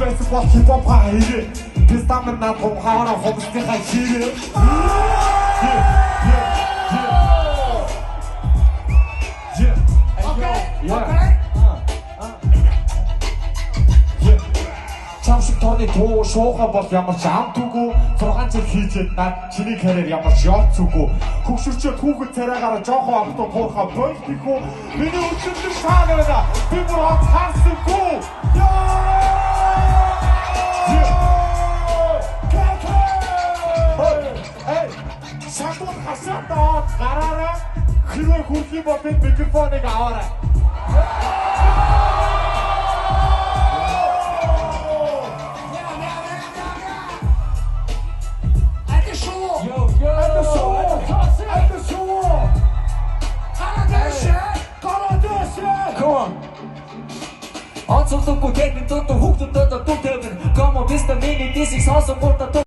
байсан бол хипхоп хайрээ. Пистам на том хавара хобсны хайрээ. Чамшиг тооны туу шууха бол ямар ч амт үгүй 6 жил хийжээд над чиний карьер ямар ч явц үгүй хөвшөрчөө түүхэд царайгаараа жоохон автоо туурхаа болтихгүй миний өчигдөр шаагаараа би бүр хасахгүй шатууд хасаатаа гараараа хэрвээ хүрх юм бол би микрофоныг аваарай. Онцлоггүй техник дотор хүүхдүүд дотор дүн тавина. Come on, this the minute, this is also more than